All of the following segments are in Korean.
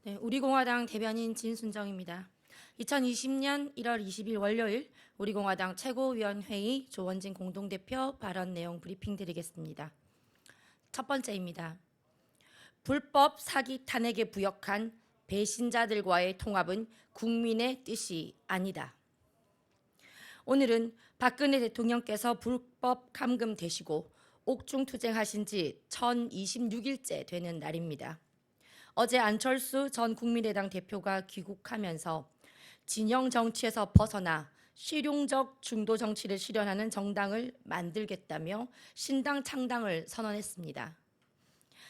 네, 우리공화당 대변인 진순정입니다. 2020년 1월 20일 월요일 우리공화당 최고위원회의 조원진 공동대표 발언 내용 브리핑 드리겠습니다. 첫 번째입니다. 불법 사기 탄핵에 부역한 배신자들과의 통합은 국민의 뜻이 아니다. 오늘은 박근혜 대통령께서 불법 감금되시고 옥중투쟁하신 지 1026일째 되는 날입니다. 어제 안철수 전 국민의당 대표가 귀국하면서 진영 정치에서 벗어나 실용적 중도 정치를 실현하는 정당을 만들겠다며 신당 창당을 선언했습니다.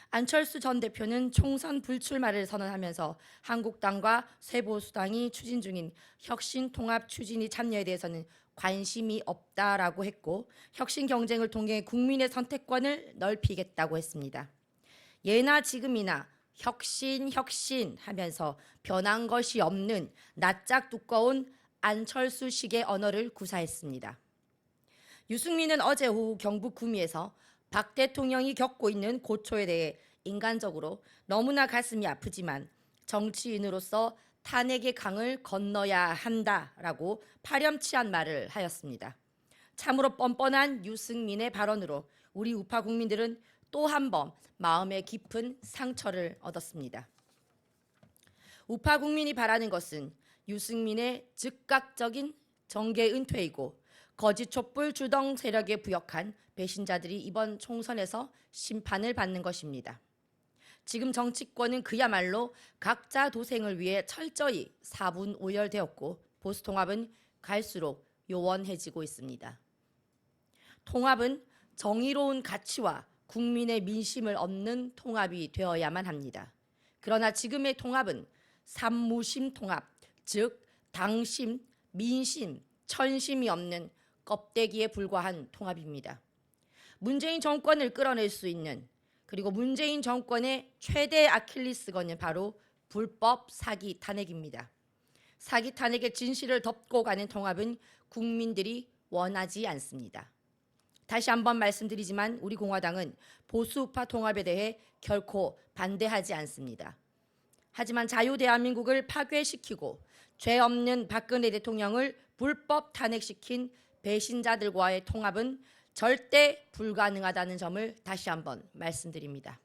안철수 전 대표는 총선 불출마를 선언하면서 한국당과 새보수당이 추진 중인 혁신통합 추진이 참여에 대해서는 관심이 없다라고 했고, 혁신 경쟁을 통해 국민의 선택권을 넓히겠다고 했습니다. 예나 지금이나 혁신 하면서 변한 것이 없는 낯짝 두꺼운 안철수식의 언어를 구사했습니다. 유승민은 어제 오후 경북 구미에서 박 대통령이 겪고 있는 고초에 대해 인간적으로 너무나 가슴이 아프지만 정치인으로서 탄핵의 강을 건너야 한다라고 파렴치한 말을 하였습니다. 참으로 뻔뻔한 유승민의 발언으로 우리 우파 국민들은 또 한 번 마음의 깊은 상처를 얻었습니다. 우파 국민이 바라는 것은 유승민의 즉각적인 정계 은퇴이고 거짓 촛불 주동 세력에 부역한 배신자들이 이번 총선에서 심판을 받는 것입니다. 지금 정치권은 그야말로 각자 도생을 위해 철저히 사분 오열되었고 보수통합은 갈수록 요원해지고 있습니다. 통합은 정의로운 가치와 국민의 민심을 얻는 통합이 되어야만 합니다. 그러나 지금의 통합은 산무심 통합, 즉 당심, 민심, 천심이 없는 껍데기에 불과한 통합입니다. 문재인 정권을 끌어낼 수 있는, 그리고 문재인 정권의 최대 아킬리스건은 바로 불법 사기 탄핵입니다. 사기 탄핵의 진실을 덮고 가는 통합은 국민들이 원하지 않습니다. 다시 한번 말씀드리지만 우리 공화당은 보수우파 통합에 대해 결코 반대하지 않습니다. 하지만 자유대한민국을 파괴시키고 죄 없는 박근혜 대통령을 불법 탄핵시킨 배신자들과의 통합은 절대 불가능하다는 점을 다시 한번 말씀드립니다.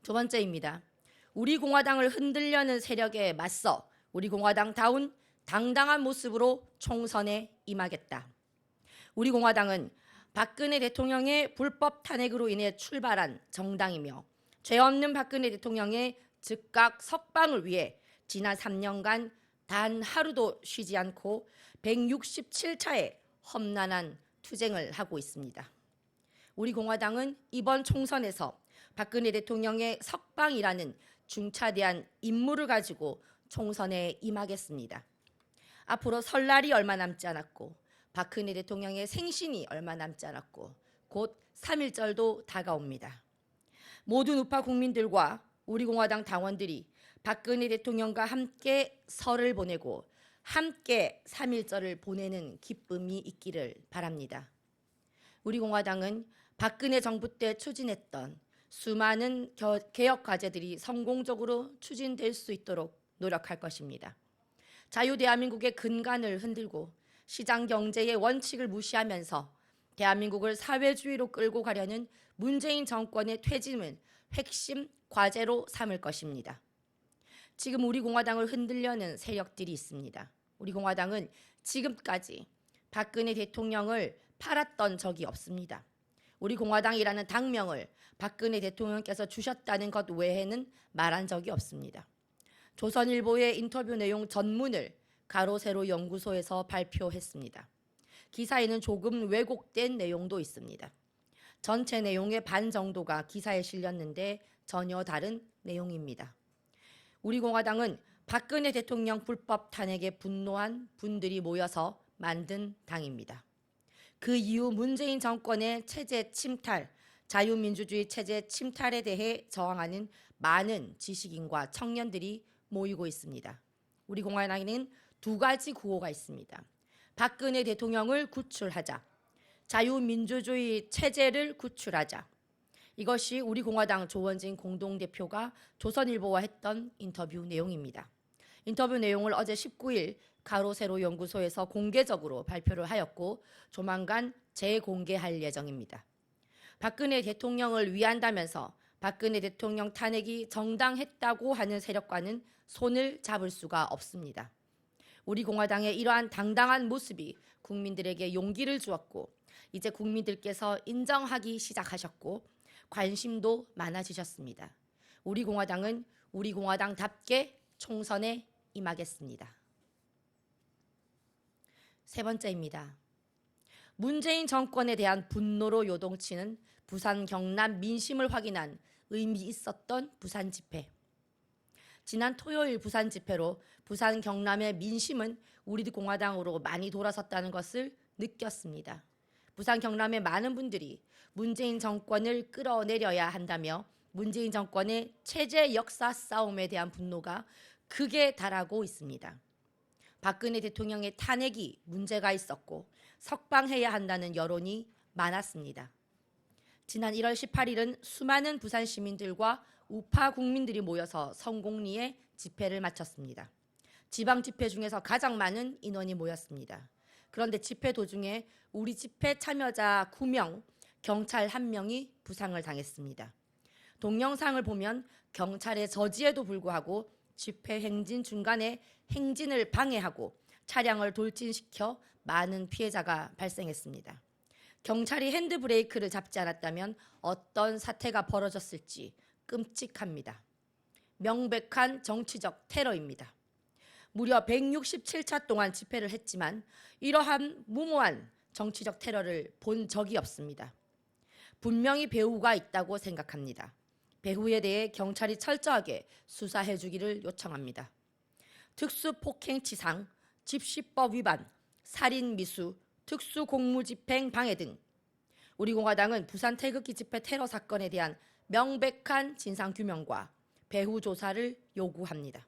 두 번째입니다. 우리 공화당을 흔들려는 세력에 맞서 우리 공화당다운 당당한 모습으로 총선에 임하겠다. 우리 공화당은 박근혜 대통령의 불법 탄핵으로 인해 출발한 정당이며 죄 없는 박근혜 대통령의 즉각 석방을 위해 지난 3년간 단 하루도 쉬지 않고 167차의 험난한 투쟁을 하고 있습니다. 우리 공화당은 이번 총선에서 박근혜 대통령의 석방이라는 중차대한 임무를 가지고 총선에 임하겠습니다. 앞으로 설날이 얼마 남지 않았고 박근혜 대통령의 생신이 얼마 남지 않았고 곧 3.1절도 다가옵니다. 모든 우파 국민들과 우리 공화당 당원들이 박근혜 대통령과 함께 설을 보내고 함께 3.1절을 보내는 기쁨이 있기를 바랍니다. 우리 공화당은 박근혜 정부 때 추진했던 수많은 개혁 과제들이 성공적으로 추진될 수 있도록 노력할 것입니다. 자유대한민국의 근간을 흔들고 시장 경제의 원칙을 무시하면서 대한민국을 사회주의로 끌고 가려는 문재인 정권의 퇴진을 핵심 과제로 삼을 것입니다. 지금 우리 공화당을 흔들려는 세력들이 있습니다. 우리 공화당은 지금까지 박근혜 대통령을 팔았던 적이 없습니다. 우리 공화당이라는 당명을 박근혜 대통령께서 주셨다는 것 외에는 말한 적이 없습니다. 조선일보의 인터뷰 내용 전문을 가로세로 연구소에서 발표했습니다. 기사에는 조금 왜곡된 내용도 있습니다. 전체 내용의 반 정도가 기사에 실렸는데 전혀 다른 내용입니다. 우리 공화당은 박근혜 대통령 불법 탄핵에 분노한 분들이 모여서 만든 당입니다. 그 이후 문재인 정권의 체제 침탈, 자유민주주의 체제 침탈에 대해 저항하는 많은 지식인과 청년들이 모이고 있습니다. 우리 공화당에는 두 가지 구호가 있습니다. 박근혜 대통령을 구출하자, 자유민주주의 체제를 구출하자, 이것이 우리공화당 조원진 공동대표가 조선일보와 했던 인터뷰 내용입니다. 인터뷰 내용을 어제 19일 가로세로 연구소에서 공개적으로 발표를 하였고 조만간 재공개할 예정입니다. 박근혜 대통령을 위한다면서 박근혜 대통령 탄핵이 정당했다고 하는 세력과는 손을 잡을 수가 없습니다. 우리 공화당의 이러한 당당한 모습이 국민들에게 용기를 주었고 이제 국민들께서 인정하기 시작하셨고 관심도 많아지셨습니다. 우리 공화당은 우리 공화당답게 총선에 임하겠습니다. 세 번째입니다. 문재인 정권에 대한 분노로 요동치는 부산 경남 민심을 확인한 의미 있었던 부산 집회. 지난 토요일 부산 집회로 부산 경남의 민심은 우리 공화당으로 많이 돌아섰다는 것을 느꼈습니다. 부산 경남의 많은 분들이 문재인 정권을 끌어내려야 한다며 문재인 정권의 체제 역사 싸움에 대한 분노가 극에 달하고 있습니다. 박근혜 대통령의 탄핵이 문제가 있었고 석방해야 한다는 여론이 많았습니다. 지난 1월 18일은 수많은 부산 시민들과 우파 국민들이 모여서 성공리에 집회를 마쳤습니다. 지방 집회 중에서 가장 많은 인원이 모였습니다. 그런데 집회 도중에 우리 집회 참여자 9명, 경찰 1명이 부상을 당했습니다. 동영상을 보면 경찰의 저지에도 불구하고 집회 행진 중간에 행진을 방해하고 차량을 돌진시켜 많은 피해자가 발생했습니다. 경찰이 핸드브레이크를 잡지 않았다면 어떤 사태가 벌어졌을지 끔찍합니다. 명백한 정치적 테러입니다. 무려 167차 동안 집회를 했지만 이러한 무모한 정치적 테러를 본 적이 없습니다. 분명히 배후가 있다고 생각합니다. 배후에 대해 경찰이 철저하게 수사해 주기를 요청합니다. 특수폭행치상, 집시법 위반, 살인미수, 특수공무집행 방해 등 우리 공화당은 부산 태극기 집회 테러 사건에 대한 명백한 진상규명과 배후 조사를 요구합니다.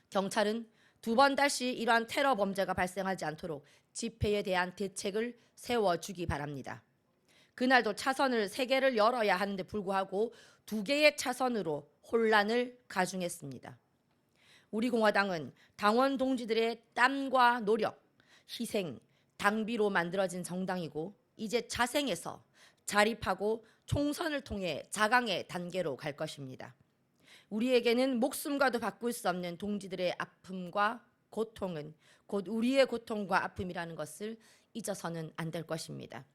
경찰은 두 번 다시 이러한 테러 범죄가 발생하지 않도록 집회에 대한 대책을 세워주기 바랍니다. 그날도 차선을 3개를 열어야 하는데 불구하고 2개의 차선으로 혼란을 가중했습니다. 우리 공화당은 당원 동지들의 땀과 노력, 희생, 당비로 만들어진 정당이고 이제 자생해서 자립하고 총선을 통해 자강의 단계로 갈 것입니다. 우리에게는 목숨과도 바꿀 수 없는 동지들의 아픔과 고통은 곧 우리의 고통과 아픔이라는 것을 잊어서는 안 될 것입니다.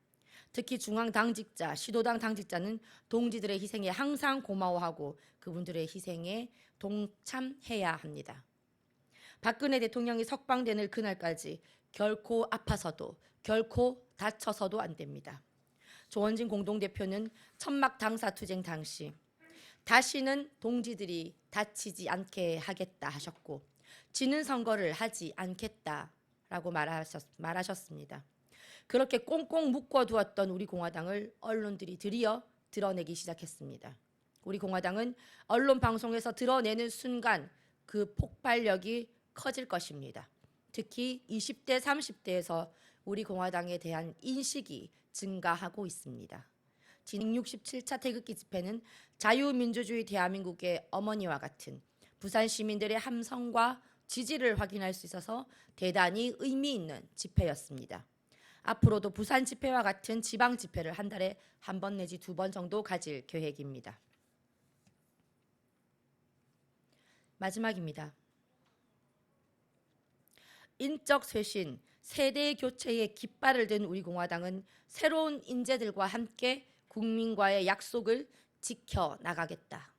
특히 중앙 당직자, 시도당 당직자는 동지들의 희생에 항상 고마워하고 그분들의 희생에 동참해야 합니다. 박근혜 대통령이 석방되는 그날까지 결코 아파서도 결코 다쳐서도 안 됩니다. 조원진 공동대표는 천막 당사 투쟁 당시 다시는 동지들이 다치지 않게 하겠다 하셨고 지는 선거를 하지 않겠다라고 말하셨습니다. 그렇게 꽁꽁 묶어두었던 우리 공화당을 언론들이 드디어 드러내기 시작했습니다. 우리 공화당은 언론 방송에서 드러내는 순간 그 폭발력이 커질 것입니다. 특히 20대, 30대에서 우리 공화당에 대한 인식이 증가하고 있습니다. 진행 67차 태극기 집회는 자유민주주의 대한민국의 어머니와 같은 부산 시민들의 함성과 지지를 확인할 수 있어서 대단히 의미 있는 집회였습니다. 앞으로도 부산 집회와 같은 지방 집회를 한 달에 1번 내지 2번 정도 가질 계획입니다. 마지막입니다. 인적 쇄신, 세대 교체의 깃발을 든 우리 공화당은 새로운 인재들과 함께 국민과의 약속을 지켜나가겠다.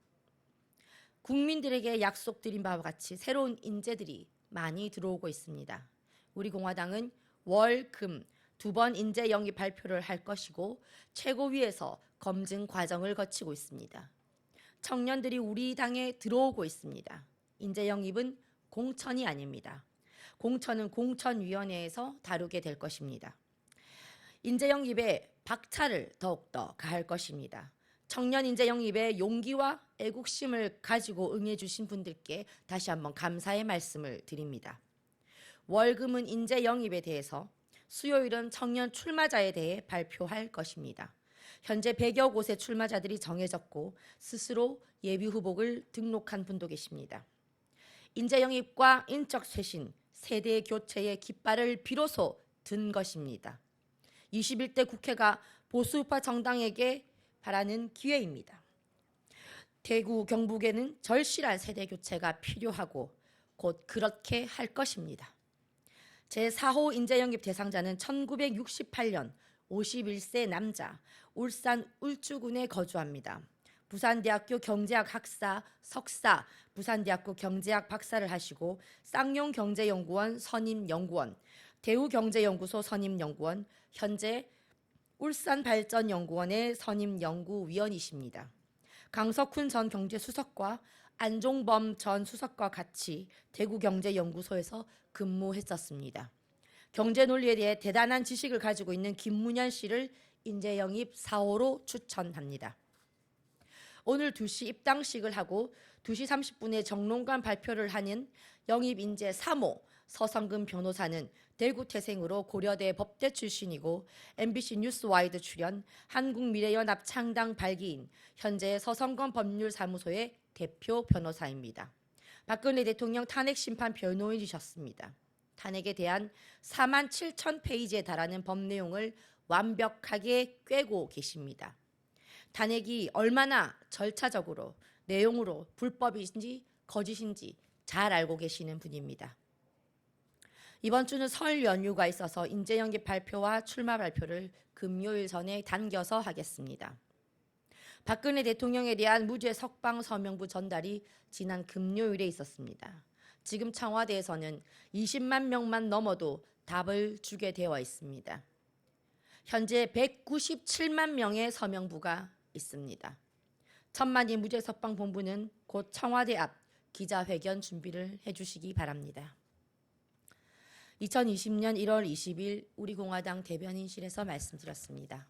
국민들에게 약속드린 바와 같이 새로운 인재들이 많이 들어오고 있습니다. 우리 공화당은 월, 금 2번 인재 영입 발표를 할 것이고 최고위에서 검증 과정을 거치고 있습니다. 청년들이 우리 당에 들어오고 있습니다. 인재 영입은 공천이 아닙니다. 공천은 공천위원회에서 다루게 될 것입니다. 인재 영입에 박차를 더욱더 가할 것입니다. 청년 인재 영입에 용기와 애국심을 가지고 응해주신 분들께 다시 한번 감사의 말씀을 드립니다. 월금은 인재 영입에 대해서 수요일은 청년 출마자에 대해 발표할 것입니다. 현재 100여 곳의 출마자들이 정해졌고 스스로 예비 후보를 등록한 분도 계십니다. 인재 영입과 인적 쇄신, 세대 교체의 깃발을 비로소 든 것입니다. 21대 국회가 보수우파 정당에게 바라는 기회입니다. 대구, 경북에는 절실한 세대 교체가 필요하고 곧 그렇게 할 것입니다. 제4호 인재영입 대상자는 1968년 51세 남자, 울산 울주군에 거주합니다. 부산대학교 경제학 학사, 석사, 부산대학교 경제학 박사를 하시고 쌍용경제연구원 선임연구원, 대우경제연구소 선임연구원, 현재 울산발전연구원의 선임연구위원이십니다. 강석훈 전 경제수석과 안종범 전 수석과 같이 대구경제연구소에서 근무했었습니다. 경제논리에 대해 대단한 지식을 가지고 있는 김문현 씨를 인재영입 4호로 추천합니다. 오늘 2시 입당식을 하고 2시 30분에 정론관 발표를 하는 영입인재 3호 서성근 변호사는 대구 태생으로 고려대 법대 출신이고 MBC 뉴스와이드 출연, 한국미래연합 창당 발기인, 현재 서성건 법률사무소의 대표 변호사입니다. 박근혜 대통령 탄핵심판 변호인이셨습니다. 탄핵에 대한 4만 7천 페이지에 달하는 법 내용을 완벽하게 꿰고 계십니다. 탄핵이 얼마나 절차적으로 내용으로 불법인지 거짓인지 잘 알고 계시는 분입니다. 이번 주는 설 연휴가 있어서 인재영입 발표와 출마 발표를 금요일 전에 당겨서 하겠습니다. 박근혜 대통령에 대한 무죄 석방 서명부 전달이 지난 금요일에 있었습니다. 지금 청와대에서는 20만 명만 넘어도 답을 주게 되어 있습니다. 현재 197만 명의 서명부가 있습니다. 천만이 무죄 석방 본부는 곧 청와대 앞 기자회견 준비를 해주시기 바랍니다. 2020년 1월 20일 우리공화당 대변인실에서 말씀드렸습니다.